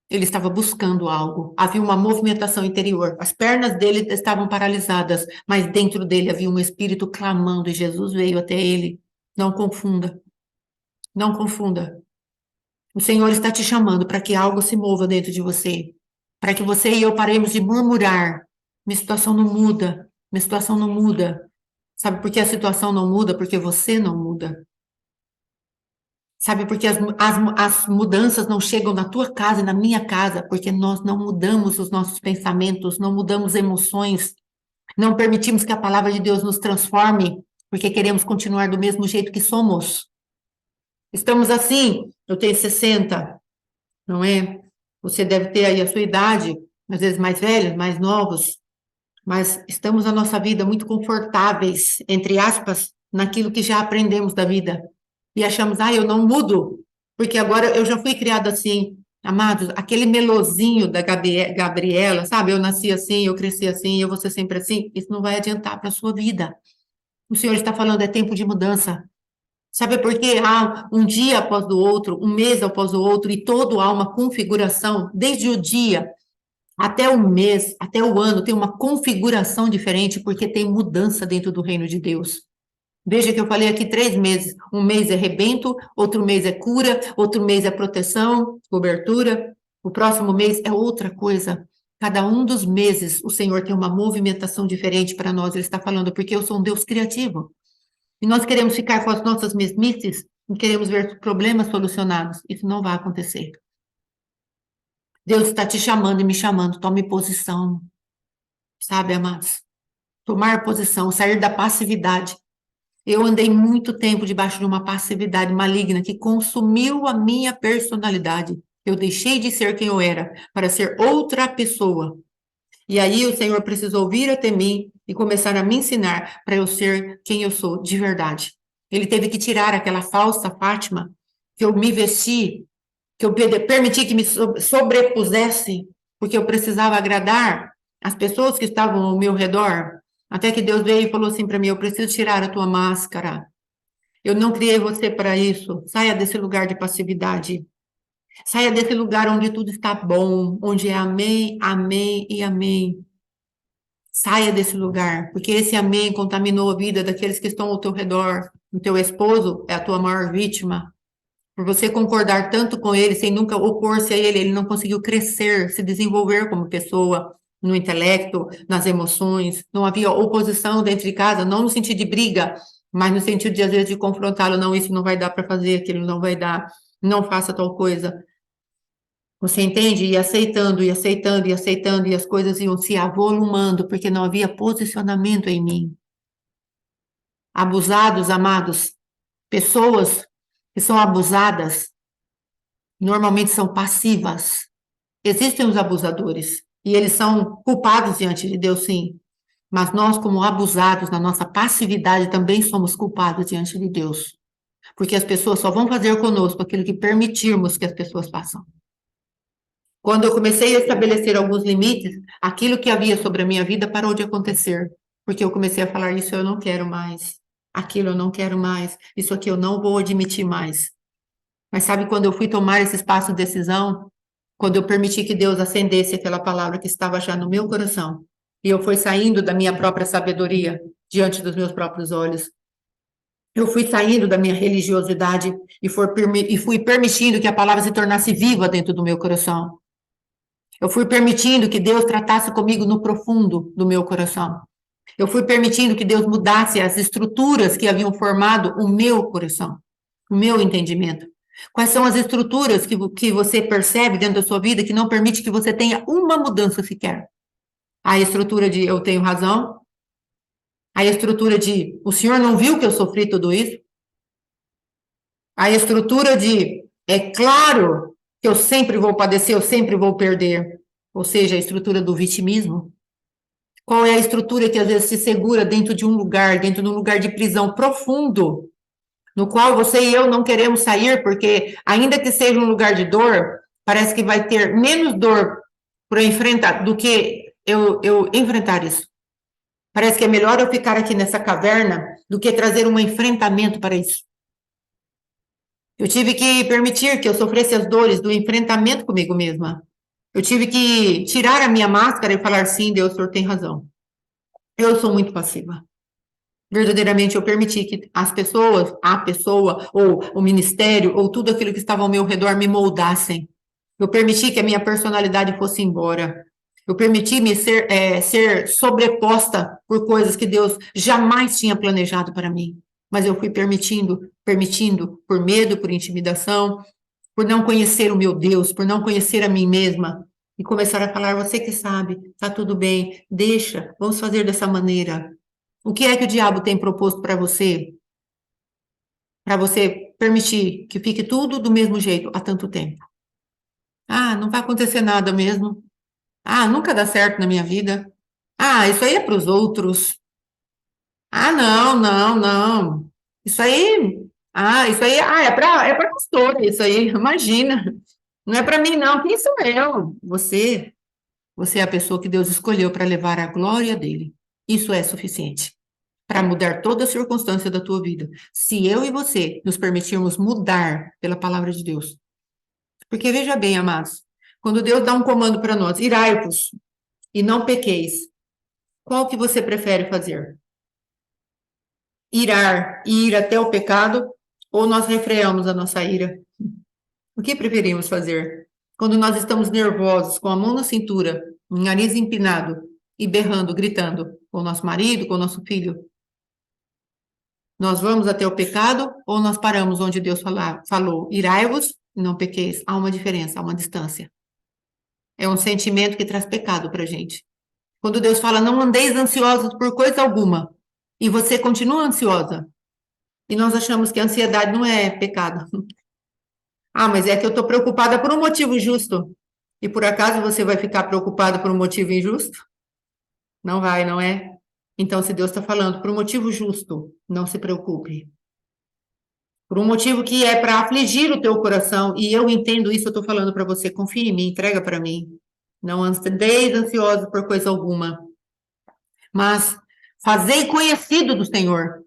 Ele estava buscando algo. Havia uma movimentação interior. As pernas dele estavam paralisadas, mas dentro dele havia um espírito clamando e Jesus veio até ele. Não confunda. Não confunda. O Senhor está te chamando para que algo se mova dentro de você. Para que você e eu paremos de murmurar. Minha situação não muda. Minha situação não muda. Sabe por que a situação não muda? Porque você não muda. Sabe por que as mudanças não chegam na tua casa e na minha casa? Porque nós não mudamos os nossos pensamentos, não mudamos emoções, não permitimos que a palavra de Deus nos transforme, porque queremos continuar do mesmo jeito que somos. Estamos assim, eu tenho 60, não é? Você deve ter aí a sua idade, às vezes mais velhos, mais novos, mas estamos na nossa vida muito confortáveis, entre aspas, naquilo que já aprendemos da vida. E achamos, eu não mudo, porque agora eu já fui criada assim. Amados, aquele melosinho da Gabriela, sabe? Eu nasci assim, eu cresci assim, eu vou ser sempre assim. Isso não vai adiantar para a sua vida. O Senhor está falando, é tempo de mudança. Sabe por quê? Um dia após o outro, um mês após o outro, e todo há uma configuração, desde o dia até o mês, até o ano, tem uma configuração diferente, porque tem mudança dentro do reino de Deus. Veja que eu falei aqui 3 meses. Um mês é rebento, outro mês é cura, outro mês é proteção, cobertura. O próximo mês é outra coisa. Cada um dos meses, o Senhor tem uma movimentação diferente para nós. Ele está falando, porque eu sou um Deus criativo. E nós queremos ficar com as nossas mesmices e queremos ver problemas solucionados. Isso não vai acontecer. Deus está te chamando e me chamando. Tome posição. Sabe, amados? Tomar posição, sair da passividade. Eu andei muito tempo debaixo de uma passividade maligna que consumiu a minha personalidade. Eu deixei de ser quem eu era para ser outra pessoa. E aí o Senhor precisou vir até mim e começar a me ensinar para eu ser quem eu sou de verdade. Ele teve que tirar aquela falsa Fátima que eu me vesti, que eu permiti que me sobrepusesse, porque eu precisava agradar as pessoas que estavam ao meu redor. Até que Deus veio e falou assim para mim: eu preciso tirar a tua máscara. Eu não criei você para isso. Saia desse lugar de passividade. Saia desse lugar onde tudo está bom, onde é amém, amém e amém. Saia desse lugar, porque esse amém contaminou a vida daqueles que estão ao teu redor. O teu esposo é a tua maior vítima. Por você concordar tanto com ele, sem nunca opor-se a ele, ele não conseguiu crescer, se desenvolver como pessoa, no intelecto, nas emoções. Não havia oposição dentro de casa, não no sentido de briga, mas no sentido de, às vezes, de confrontá-lo. Não, isso não vai dar para fazer, aquilo não vai dar, não faça tal coisa. Você entende? E aceitando, e aceitando, e aceitando, e as coisas iam se avolumando, porque não havia posicionamento em mim. Abusados, amados, pessoas que são abusadas, normalmente são passivas. Existem os abusadores, e eles são culpados diante de Deus, sim. Mas nós, como abusados, na nossa passividade, também somos culpados diante de Deus. Porque as pessoas só vão fazer conosco aquilo que permitirmos que as pessoas façam. Quando eu comecei a estabelecer alguns limites, aquilo que havia sobre a minha vida parou de acontecer. Porque eu comecei a falar: isso eu não quero mais. Aquilo eu não quero mais. Isso aqui eu não vou admitir mais. Mas sabe quando eu fui tomar esse espaço de decisão? Quando eu permiti que Deus acendesse aquela palavra que estava já no meu coração. E eu fui saindo da minha própria sabedoria diante dos meus próprios olhos. Eu fui saindo da minha religiosidade e fui permitindo que a palavra se tornasse viva dentro do meu coração. Eu fui permitindo que Deus tratasse comigo no profundo do meu coração. Eu fui permitindo que Deus mudasse as estruturas que haviam formado o meu coração, o meu entendimento. Quais são as estruturas que você percebe dentro da sua vida que não permite que você tenha uma mudança sequer? A estrutura de eu tenho razão, a estrutura de o senhor não viu que eu sofri tudo isso, a estrutura de é claro que eu sempre vou padecer, eu sempre vou perder, ou seja, a estrutura do vitimismo. Qual é a estrutura que às vezes se segura dentro de um lugar, dentro de um lugar de prisão profundo, no qual você e eu não queremos sair, porque ainda que seja um lugar de dor, parece que vai ter menos dor para enfrentar do que eu enfrentar isso. Parece que é melhor eu ficar aqui nessa caverna do que trazer um enfrentamento para isso. Eu tive que permitir que eu sofresse as dores do enfrentamento comigo mesma. Eu tive que tirar a minha máscara e falar, sim, Deus, o Senhor tem razão. Eu sou muito passiva. Verdadeiramente eu permiti que as pessoas, a pessoa, ou o ministério, ou tudo aquilo que estava ao meu redor me moldassem. Eu permiti que a minha personalidade fosse embora. Eu permiti me ser sobreposta por coisas que Deus jamais tinha planejado para mim. Mas eu fui permitindo, por medo, por intimidação, por não conhecer o meu Deus, por não conhecer a mim mesma. E começar a falar, você que sabe, tá tudo bem, deixa, vamos fazer dessa maneira. O que é que o diabo tem proposto para você? Para você permitir que fique tudo do mesmo jeito há tanto tempo. Ah, não vai acontecer nada mesmo. Ah, nunca dá certo na minha vida. Ah, isso aí é para os outros. Ah, não, não, não. Isso aí, é para pastora, isso aí, imagina. Não é para mim, não. Quem sou eu? Você é a pessoa que Deus escolheu para levar a glória dele. Isso é suficiente para mudar toda a circunstância da tua vida. Se eu e você nos permitirmos mudar pela palavra de Deus. Porque veja bem, amados, quando Deus dá um comando para nós, irai-vos e não pequeis, qual que você prefere fazer? Ir até o pecado ou nós refreamos a nossa ira? O que preferimos fazer? Quando nós estamos nervosos, com a mão na cintura, nariz empinado e berrando, gritando com o nosso marido, com o nosso filho, nós vamos até o pecado ou nós paramos onde Deus falou, irai-vos e não pequeis? Há uma diferença, há uma distância. É um sentimento que traz pecado para a gente. Quando Deus fala, não andeis ansiosos por coisa alguma, e você continua ansiosa, e nós achamos que a ansiedade não é pecado. Ah, mas é que eu estou preocupada por um motivo justo. E por acaso você vai ficar preocupada por um motivo injusto? Não vai, não é? Então, se Deus está falando por um motivo justo, não se preocupe. Por um motivo que é para afligir o teu coração, e eu entendo isso, eu estou falando para você, confie em mim, entrega para mim. Não andeis ansiosos por coisa alguma, mas fazei conhecido do Senhor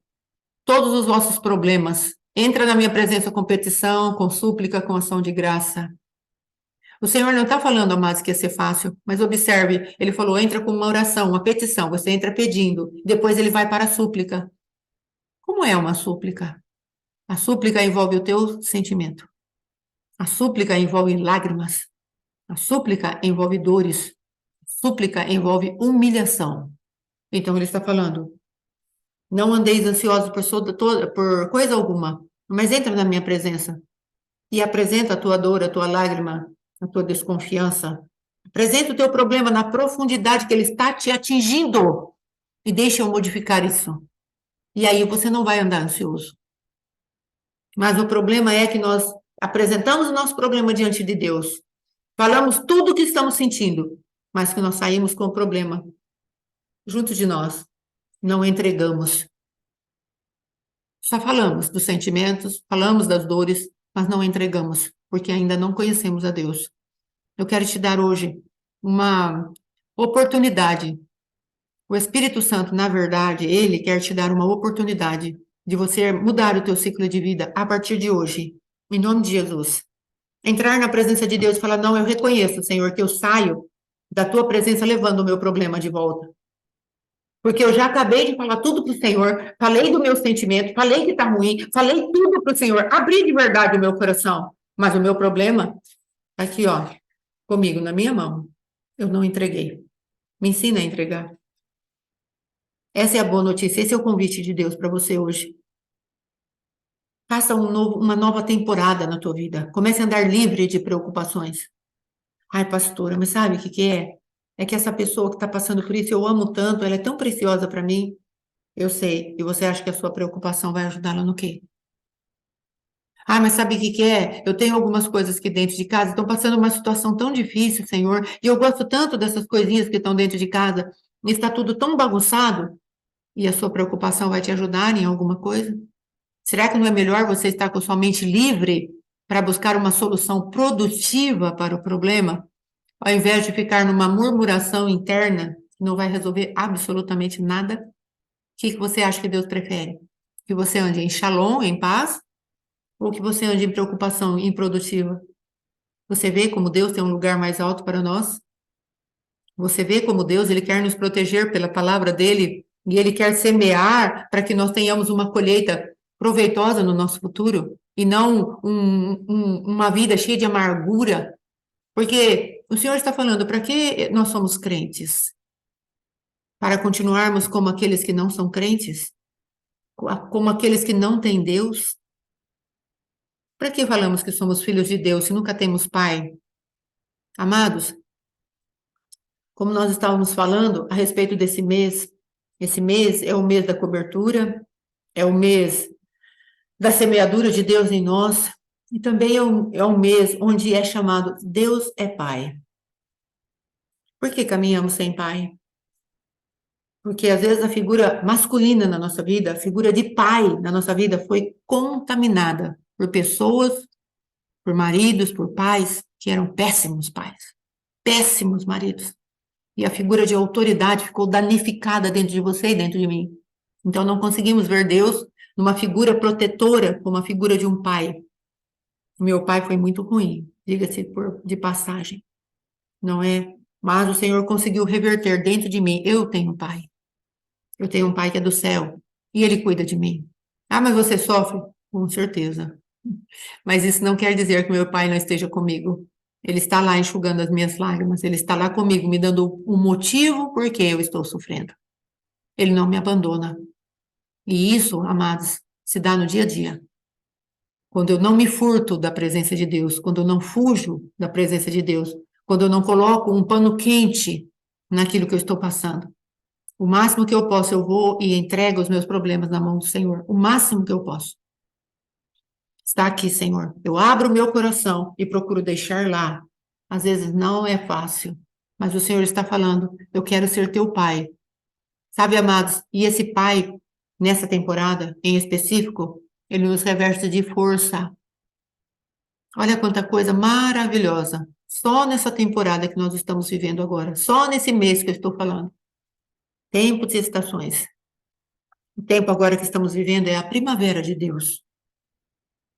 todos os vossos problemas. Entra na minha presença com petição, com súplica, com ação de graça. O Senhor não está falando, amados, que ia ser fácil, mas observe, ele falou, entra com uma oração, uma petição, você entra pedindo, depois ele vai para a súplica. Como é uma súplica? A súplica envolve o teu sentimento. A súplica envolve lágrimas. A súplica envolve dores. A súplica envolve humilhação. Então ele está falando, não andeis ansiosos por coisa alguma, mas entra na minha presença e apresenta a tua dor, a tua lágrima, a tua desconfiança. Apresenta o teu problema na profundidade que ele está te atingindo e deixa eu modificar isso. E aí você não vai andar ansioso. Mas o problema é que nós apresentamos o nosso problema diante de Deus, falamos tudo o que estamos sentindo, mas que nós saímos com o problema junto de nós, não entregamos. Só falamos dos sentimentos, falamos das dores, mas não entregamos, porque ainda não conhecemos a Deus. Eu quero te dar hoje uma oportunidade. O Espírito Santo, na verdade, ele quer te dar uma oportunidade de você mudar o teu ciclo de vida a partir de hoje, em nome de Jesus. Entrar na presença de Deus e falar, não, eu reconheço, Senhor, que eu saio da tua presença levando o meu problema de volta. Porque eu já acabei de falar tudo para o Senhor, falei do meu sentimento, falei que está ruim, falei tudo para o Senhor, abri de verdade o meu coração. Mas o meu problema está aqui, ó, comigo, na minha mão. Eu não entreguei. Me ensina a entregar. Essa é a boa notícia, esse é o convite de Deus para você hoje. Faça uma nova temporada na tua vida. Comece a andar livre de preocupações. Ai, pastora, mas sabe o que que é? É que essa pessoa que está passando por isso, eu amo tanto, ela é tão preciosa para mim. Eu sei. E você acha que a sua preocupação vai ajudá-la no quê? Ah, mas sabe o que que é? Eu tenho algumas coisas aqui dentro de casa, estão passando uma situação tão difícil, Senhor, e eu gosto tanto dessas coisinhas que estão dentro de casa, e está tudo tão bagunçado, e a sua preocupação vai te ajudar em alguma coisa? Será que não é melhor você estar com sua mente livre para buscar uma solução produtiva para o problema, ao invés de ficar numa murmuração interna, que não vai resolver absolutamente nada, o que você acha que Deus prefere? Que você ande em shalom, em paz, ou que você ande em preocupação improdutiva? Você vê como Deus tem um lugar mais alto para nós? Você vê como Deus, ele quer nos proteger pela palavra dele e ele quer semear para que nós tenhamos uma colheita proveitosa no nosso futuro e não uma vida cheia de amargura. Porque o Senhor está falando, para que nós somos crentes? Para continuarmos como aqueles que não são crentes? Como aqueles que não têm Deus? Para que falamos que somos filhos de Deus se nunca temos Pai? Amados, como nós estávamos falando a respeito desse mês, esse mês é o mês da cobertura, é o mês da semeadura de Deus em nós, e também é um mês onde é chamado Deus é Pai. Por que caminhamos sem Pai? Porque às vezes a figura masculina na nossa vida, a figura de pai na nossa vida foi contaminada por pessoas, por maridos, por pais que eram péssimos pais, péssimos maridos. E a figura de autoridade ficou danificada dentro de você e dentro de mim. Então não conseguimos ver Deus numa figura protetora, como a figura de um pai. O meu pai foi muito ruim, diga-se de passagem, não é? Mas o Senhor conseguiu reverter dentro de mim. Eu tenho um pai. Eu tenho um pai que é do céu e ele cuida de mim. Ah, mas você sofre? Com certeza. Mas isso não quer dizer que meu pai não esteja comigo. Ele está lá enxugando as minhas lágrimas, ele está lá comigo, me dando o motivo por que eu estou sofrendo. Ele não me abandona. E isso, amados, se dá no dia a dia. Quando eu não me furto da presença de Deus, quando eu não fujo da presença de Deus, quando eu não coloco um pano quente naquilo que eu estou passando. O máximo que eu posso, eu vou e entrego os meus problemas na mão do Senhor. O máximo que eu posso. Está aqui, Senhor. Eu abro o meu coração e procuro deixar lá. Às vezes não é fácil, mas o Senhor está falando, eu quero ser teu pai. Sabe, amados, e esse pai, nessa temporada em específico, ele nos reveste de força. Olha quanta coisa maravilhosa. Só nessa temporada que nós estamos vivendo agora. Só nesse mês que eu estou falando. Tempos e estações. O tempo agora que estamos vivendo é a primavera de Deus.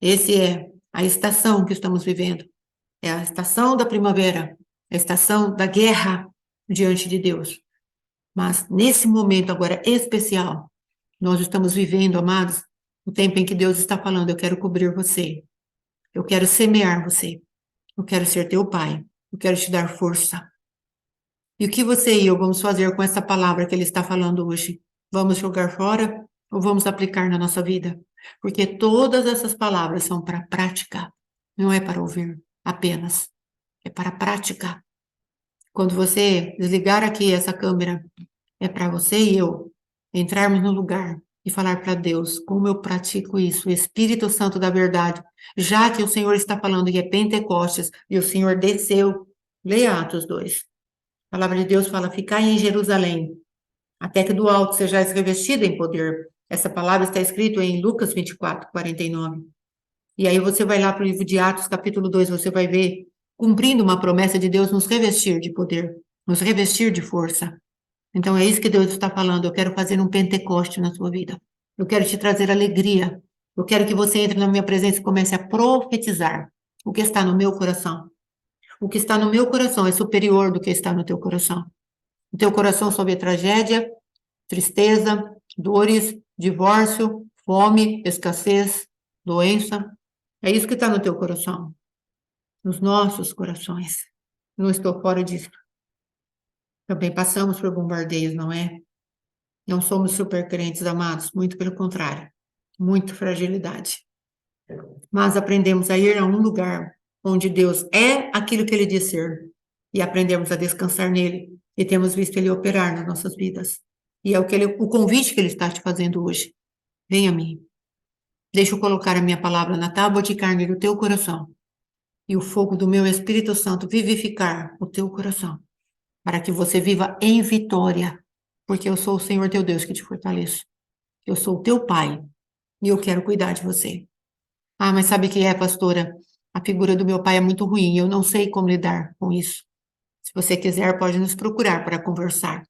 Esse é a estação que estamos vivendo. É a estação da primavera, a estação da guerra diante de Deus. Mas nesse momento agora especial, nós estamos vivendo, amados, o tempo em que Deus está falando, eu quero cobrir você. Eu quero semear você. Eu quero ser teu pai. Eu quero te dar força. E o que você e eu vamos fazer com essa palavra que ele está falando hoje? Vamos jogar fora ou vamos aplicar na nossa vida? Porque todas essas palavras são para prática, não é para ouvir apenas, é para prática. Quando você desligar aqui essa câmera, é para você e eu entrarmos no lugar e falar para Deus como eu pratico isso, o Espírito Santo da verdade, já que o Senhor está falando que é Pentecostes e o Senhor desceu, leia Atos 2. A palavra de Deus fala, ficai em Jerusalém, até que do alto sejais revestido em poder. Essa palavra está escrita em Lucas 24, 49. E aí você vai lá para o livro de Atos, capítulo 2, você vai ver, cumprindo uma promessa de Deus, nos revestir de poder, nos revestir de força. Então é isso que Deus está falando, eu quero fazer um Pentecoste na sua vida. Eu quero te trazer alegria. Eu quero que você entre na minha presença e comece a profetizar o que está no meu coração. O que está no meu coração é superior do que está no teu coração. O teu coração só vê tragédia, tristeza, dores, divórcio, fome, escassez, doença. É isso que está no teu coração. Nos nossos corações. Não estou fora disso. Também passamos por bombardeios, não é? Não somos super crentes, amados. Muito pelo contrário. Muita fragilidade. Mas aprendemos a ir a um lugar onde Deus é aquilo que Ele diz ser. E aprendemos a descansar nele. E temos visto Ele operar nas nossas vidas. E é o convite que Ele está te fazendo hoje. Venha a mim. Deixa eu colocar a minha palavra na tábua de carne do teu coração. E o fogo do meu Espírito Santo vivificar o teu coração. Para que você viva em vitória. Porque eu sou o Senhor teu Deus que te fortaleço. Eu sou o teu Pai. E eu quero cuidar de você. Ah, mas sabe o que é, pastora? A figura do meu pai é muito ruim, eu não sei como lidar com isso. Se você quiser, pode nos procurar para conversar.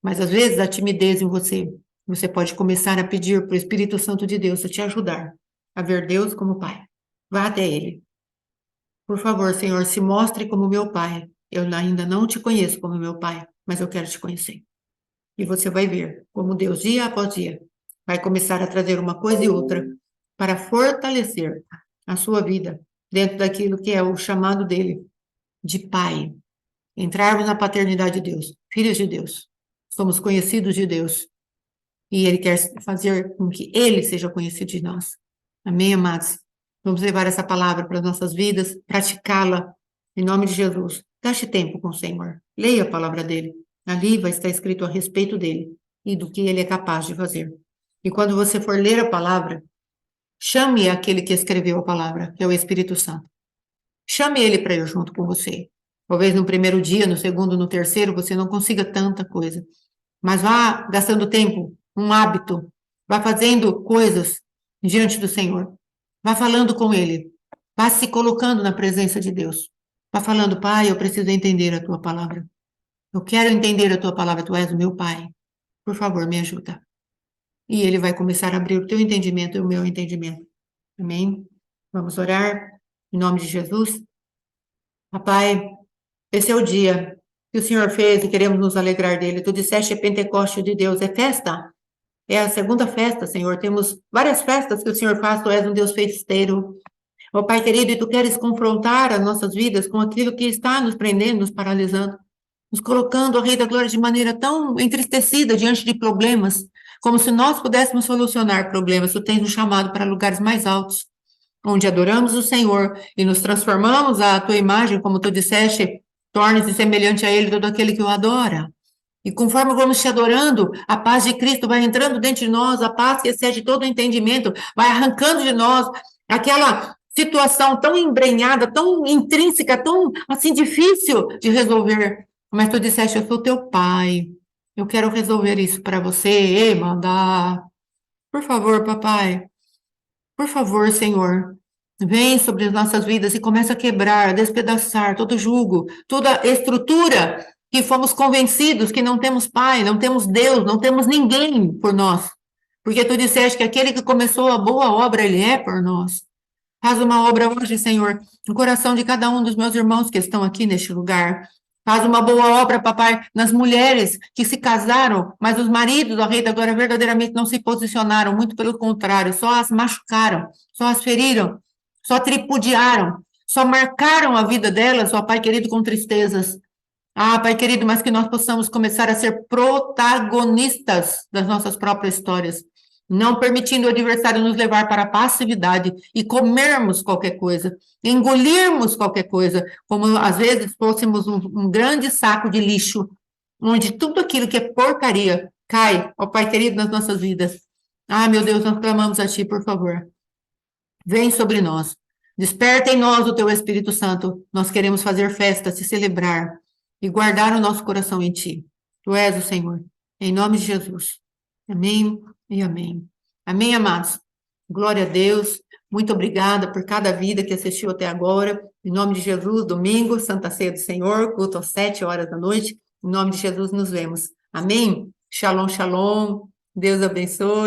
Mas às vezes a timidez em você pode começar a pedir para o Espírito Santo de Deus a te ajudar a ver Deus como Pai. Vá até Ele. Por favor, Senhor, se mostre como meu Pai. Eu ainda não te conheço como meu Pai, mas eu quero te conhecer. E você vai ver como Deus, dia após dia, vai começar a trazer uma coisa e outra para fortalecer a sua vida dentro daquilo que é o chamado dele de Pai. Entrarmos na paternidade de Deus, filhos de Deus. Somos conhecidos de Deus. E Ele quer fazer com que Ele seja conhecido de nós. Amém, amados? Vamos levar essa palavra para as nossas vidas, praticá-la, em nome de Jesus. Gaste tempo com o Senhor. Leia a palavra dEle. Ali vai estar escrito a respeito dEle e do que Ele é capaz de fazer. E quando você for ler a palavra, chame aquele que escreveu a palavra, que é o Espírito Santo. Chame ele para ir junto com você. Talvez no primeiro dia, no segundo, no terceiro, você não consiga tanta coisa. Mas vá gastando tempo, um hábito. Vá fazendo coisas diante do Senhor. Vá falando com Ele. Vá se colocando na presença de Deus. Vá falando, Pai, eu preciso entender a Tua palavra. Eu quero entender a Tua palavra. Tu és o meu Pai. Por favor, me ajuda. E Ele vai começar a abrir o teu entendimento e o meu entendimento. Amém? Vamos orar em nome de Jesus. Papai, esse é o dia que o Senhor fez e queremos nos alegrar dele. Tu disseste é Pentecoste de Deus, é festa. É a segunda festa, Senhor. Temos várias festas que o Senhor faz, tu és um Deus festeiro. Ó Pai querido, e tu queres confrontar as nossas vidas com aquilo que está nos prendendo, nos paralisando, nos colocando, ó Rei da Glória, de maneira tão entristecida diante de problemas, como se nós pudéssemos solucionar problemas. Tu tens nos chamado para lugares mais altos, onde adoramos o Senhor e nos transformamos à tua imagem, como tu disseste, torne-se semelhante a Ele todo aquele que o adora. E conforme vamos te adorando, a paz de Cristo vai entrando dentro de nós, a paz que excede todo o entendimento, vai arrancando de nós aquela situação tão embrenhada, tão intrínseca, tão assim difícil de resolver. Mas tu disseste, eu sou teu pai, eu quero resolver isso para você, manda. Por favor, papai, por favor, Senhor, vem sobre as nossas vidas e começa a quebrar, a despedaçar todo jugo, toda estrutura que fomos convencidos que não temos Pai, não temos Deus, não temos ninguém por nós. Porque tu disseste que aquele que começou a boa obra, ele é por nós. Faz uma obra hoje, Senhor, no coração de cada um dos meus irmãos que estão aqui neste lugar. Faz uma boa obra, papai, nas mulheres que se casaram, mas os maridos, ó Rei da Glória, verdadeiramente não se posicionaram, muito pelo contrário, só as machucaram, só as feriram, só tripudiaram, só marcaram a vida delas, ó Pai querido, com tristezas. Ah, Pai querido, mas que nós possamos começar a ser protagonistas das nossas próprias histórias, não permitindo o adversário nos levar para a passividade e comermos qualquer coisa, engolirmos qualquer coisa, como às vezes fôssemos um grande saco de lixo, onde tudo aquilo que é porcaria cai, ó Pai querido, nas nossas vidas. Ah, meu Deus, nós clamamos a Ti, por favor. Vem sobre nós. Desperta em nós o Teu Espírito Santo. Nós queremos fazer festa, se celebrar e guardar o nosso coração em Ti. Tu és o Senhor. Em nome de Jesus. Amém e amém. Amém, amados? Glória a Deus. Muito obrigada por cada vida que assistiu até agora. Em nome de Jesus, domingo, Santa Ceia do Senhor, culto às 7 horas da noite. Em nome de Jesus, nos vemos. Amém? Shalom, shalom. Deus abençoe.